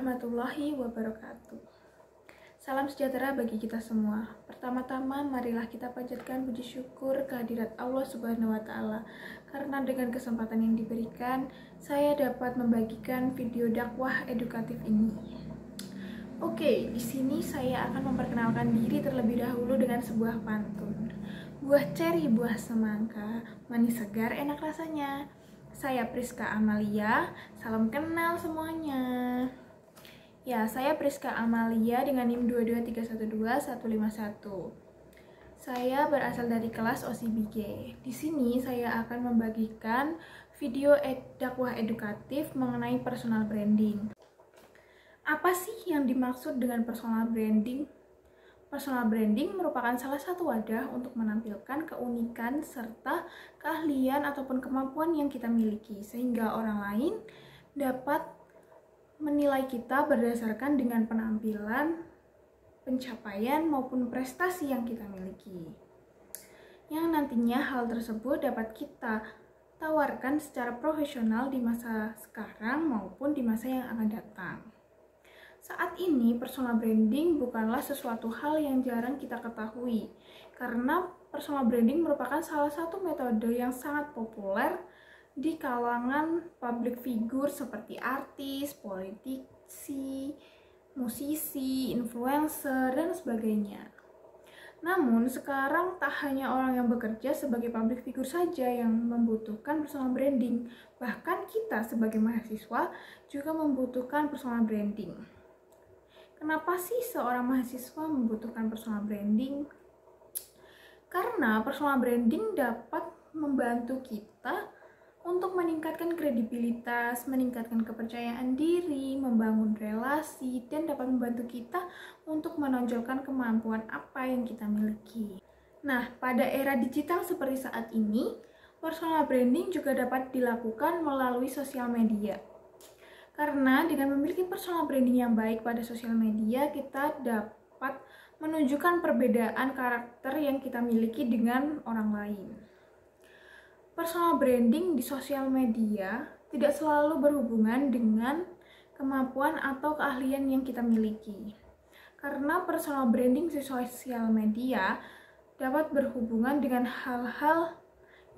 warahmatullahi wabarakatuh. Salam sejahtera bagi kita semua. Pertama-tama marilah kita panjatkan puji syukur kehadirat Allah Subhanahu wa taala karena dengan kesempatan yang diberikan saya dapat membagikan video dakwah edukatif ini. Oke, di sini saya akan memperkenalkan diri terlebih dahulu dengan sebuah pantun. Buah ceri, buah semangka, manis segar enak rasanya. Saya Priska Amalia, salam kenal semuanya. Ya, saya Priska Amalia dengan NIM 223121151. Saya berasal dari kelas OSIBG. Di sini saya akan membagikan video dakwah edukatif mengenai personal branding. Apa sih yang dimaksud dengan personal branding? Personal branding merupakan salah satu wadah untuk menampilkan keunikan serta keahlian ataupun kemampuan yang kita miliki, sehingga orang lain dapat menilai kita berdasarkan dengan penampilan, pencapaian, maupun prestasi yang kita miliki. Yang nantinya hal tersebut dapat kita tawarkan secara profesional di masa sekarang maupun di masa yang akan datang. Saat ini, personal branding bukanlah sesuatu hal yang jarang kita ketahui, karena personal branding merupakan salah satu metode yang sangat populer di kalangan public figure seperti artis, politisi, musisi, influencer, dan sebagainya. Namun, sekarang tak hanya orang yang bekerja sebagai public figure saja yang membutuhkan personal branding, bahkan kita sebagai mahasiswa juga membutuhkan personal branding. Kenapa sih seorang mahasiswa membutuhkan personal branding? Karena personal branding dapat membantu kita untuk meningkatkan kredibilitas, meningkatkan kepercayaan diri, membangun relasi, dan dapat membantu kita untuk menonjolkan kemampuan apa yang kita miliki. Nah, pada era digital seperti saat ini, personal branding juga dapat dilakukan melalui sosial media. Karena dengan memiliki personal branding yang baik pada sosial media, kita dapat menunjukkan perbedaan karakter yang kita miliki dengan orang lain. Personal branding di sosial media tidak selalu berhubungan dengan kemampuan atau keahlian yang kita miliki. Karena personal branding di sosial media dapat berhubungan dengan hal-hal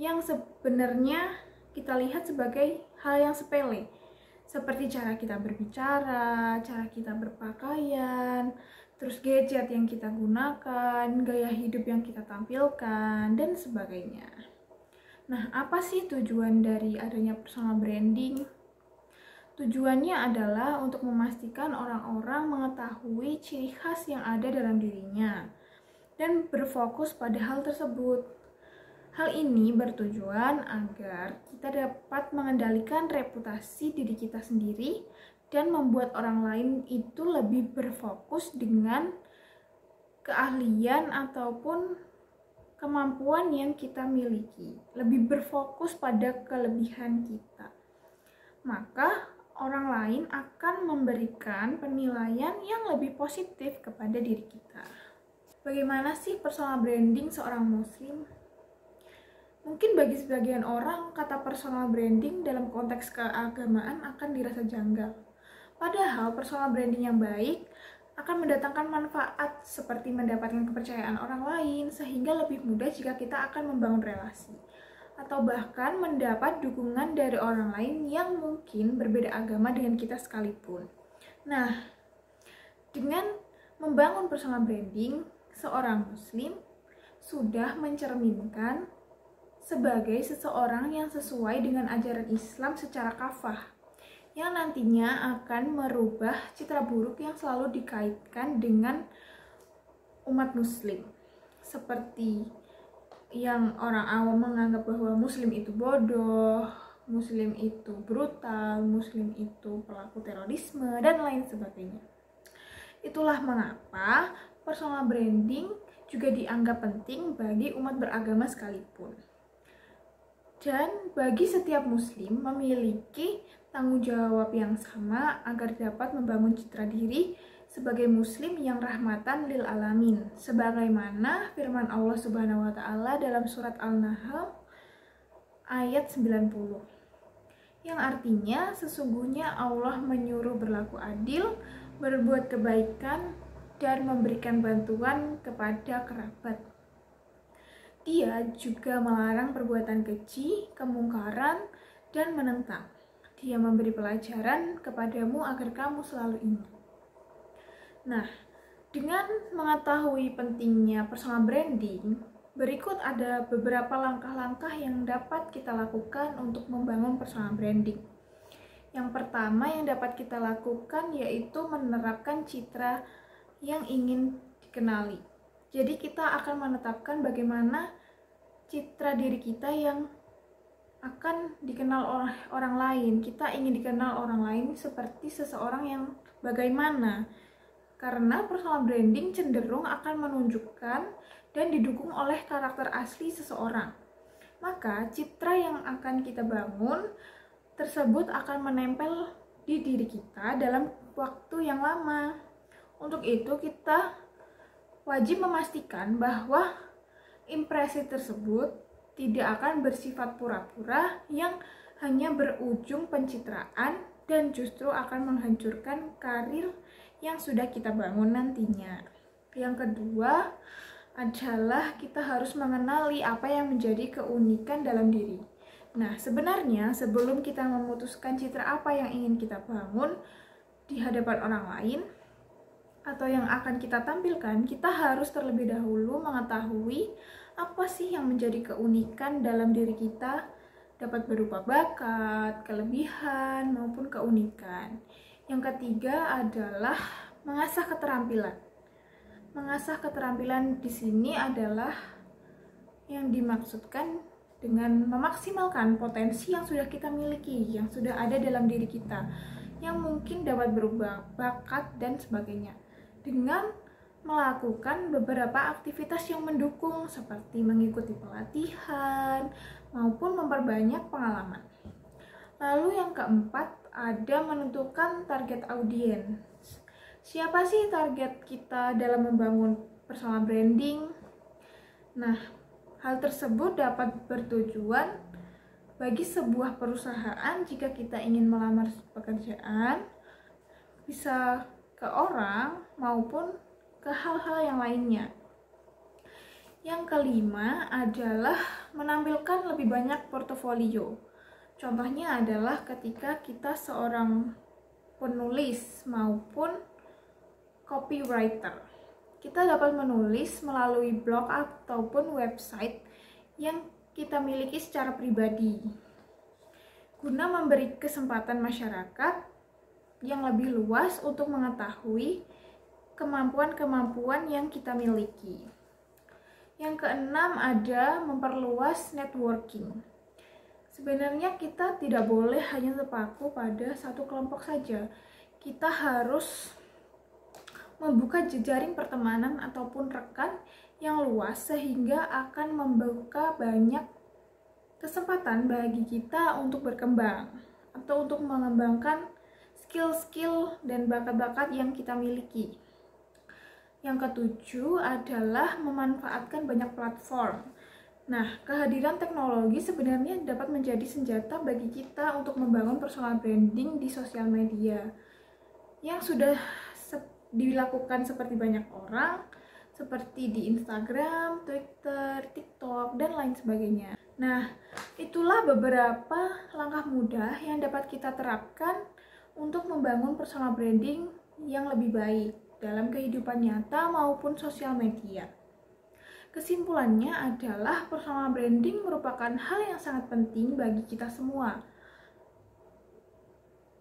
yang sebenarnya kita lihat sebagai hal yang sepele. Seperti cara kita berbicara, cara kita berpakaian, terus gadget yang kita gunakan, gaya hidup yang kita tampilkan, dan sebagainya. Nah, apa sih tujuan dari adanya personal branding? Tujuannya adalah untuk memastikan orang-orang mengetahui ciri khas yang ada dalam dirinya dan berfokus pada hal tersebut. Hal ini bertujuan agar kita dapat mengendalikan reputasi diri kita sendiri dan membuat orang lain itu lebih berfokus dengan keahlian ataupun kemampuan yang kita miliki, lebih berfokus pada kelebihan kita. Maka orang lain akan memberikan penilaian yang lebih positif kepada diri kita. Bagaimana sih personal branding seorang muslim? Mungkin bagi sebagian orang, kata personal branding dalam konteks keagamaan akan dirasa janggal. Padahal personal branding yang baik akan mendatangkan manfaat seperti mendapatkan kepercayaan orang lain, sehingga lebih mudah jika kita akan membangun relasi. Atau bahkan mendapat dukungan dari orang lain yang mungkin berbeda agama dengan kita sekalipun. Nah, dengan membangun personal branding, seorang muslim sudah mencerminkan sebagai seseorang yang sesuai dengan ajaran Islam secara kafah, yang nantinya akan merubah citra buruk yang selalu dikaitkan dengan umat muslim. Seperti yang orang awam menganggap bahwa muslim itu bodoh, muslim itu brutal, muslim itu pelaku terorisme, dan lain sebagainya. Itulah mengapa personal branding juga dianggap penting bagi umat beragama sekalipun. Dan bagi setiap muslim memiliki tanggung jawab yang sama agar dapat membangun citra diri sebagai muslim yang rahmatan lil alamin, sebagaimana firman Allah Subhanahu wa taala dalam surat Al-Nahl ayat 90, yang artinya sesungguhnya Allah menyuruh berlaku adil, berbuat kebaikan, dan memberikan bantuan kepada kerabat. Dia juga melarang perbuatan keji, kemungkaran, dan menentang. Dia memberi pelajaran kepadamu agar kamu selalu ingat. Nah, dengan mengetahui pentingnya personal branding, berikut ada beberapa langkah-langkah yang dapat kita lakukan untuk membangun personal branding. Yang pertama yang dapat kita lakukan yaitu menerapkan citra yang ingin dikenali. Jadi kita akan menetapkan bagaimana citra diri kita yang akan dikenal oleh orang lain. Kita ingin dikenal orang lain seperti seseorang yang bagaimana. Karena personal branding cenderung akan menunjukkan dan didukung oleh karakter asli seseorang. Maka citra yang akan kita bangun tersebut akan menempel di diri kita dalam waktu yang lama. Untuk itu kita wajib memastikan bahwa impresi tersebut tidak akan bersifat pura-pura yang hanya berujung pencitraan dan justru akan menghancurkan karir yang sudah kita bangun nantinya. Yang kedua adalah kita harus mengenali apa yang menjadi keunikan dalam diri. Nah, sebenarnya sebelum kita memutuskan citra apa yang ingin kita bangun di hadapan orang lain atau yang akan kita tampilkan, kita harus terlebih dahulu mengetahui apa sih yang menjadi keunikan dalam diri kita, dapat berupa bakat, kelebihan, maupun keunikan. Yang ketiga adalah mengasah keterampilan. Mengasah keterampilan di sini adalah yang dimaksudkan dengan memaksimalkan potensi yang sudah kita miliki, yang sudah ada dalam diri kita, yang mungkin dapat berubah bakat dan sebagainya, dengan melakukan beberapa aktivitas yang mendukung seperti mengikuti pelatihan maupun memperbanyak pengalaman. Lalu yang keempat ada menentukan target audiens. Siapa sih target kita dalam membangun personal branding? Nah, hal tersebut dapat bertujuan bagi sebuah perusahaan jika kita ingin melamar pekerjaan, bisa ke orang maupun ke hal-hal yang lainnya. Yang kelima adalah menampilkan lebih banyak portofolio. Contohnya adalah ketika kita seorang penulis maupun copywriter. Kita dapat menulis melalui blog ataupun website yang kita miliki secara pribadi, guna memberi kesempatan masyarakat yang lebih luas untuk mengetahui kemampuan-kemampuan yang kita miliki. Yang keenam ada memperluas networking. Sebenarnya kita tidak boleh hanya terpaku pada satu kelompok saja. Kita harus membuka jejaring pertemanan ataupun rekan yang luas sehingga akan membuka banyak kesempatan bagi kita untuk berkembang atau untuk mengembangkan skill-skill dan bakat-bakat yang kita miliki. Yang ketujuh adalah memanfaatkan banyak platform. Nah, kehadiran teknologi sebenarnya dapat menjadi senjata bagi kita untuk membangun personal branding di sosial media yang sudah dilakukan seperti banyak orang, seperti di Instagram, Twitter, TikTok, dan lain sebagainya. Nah, itulah beberapa langkah mudah yang dapat kita terapkan untuk membangun personal branding yang lebih baik dalam kehidupan nyata maupun sosial media. Kesimpulannya adalah personal branding merupakan hal yang sangat penting bagi kita semua.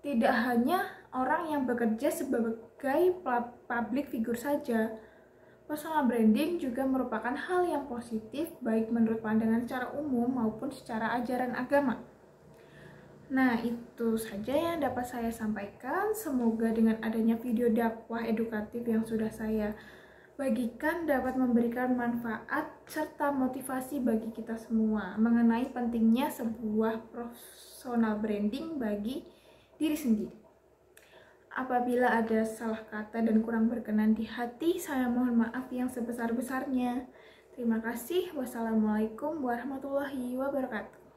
Tidak hanya orang yang bekerja sebagai public figure saja. Personal branding juga merupakan hal yang positif baik menurut pandangan secara umum maupun secara ajaran agama. Nah, itu saja yang dapat saya sampaikan. Semoga dengan adanya video dakwah edukatif yang sudah saya bagikan dapat memberikan manfaat serta motivasi bagi kita semua mengenai pentingnya sebuah personal branding bagi diri sendiri. Apabila ada salah kata dan kurang berkenan di hati, saya mohon maaf yang sebesar-besarnya. Terima kasih. Wassalamualaikum warahmatullahi wabarakatuh.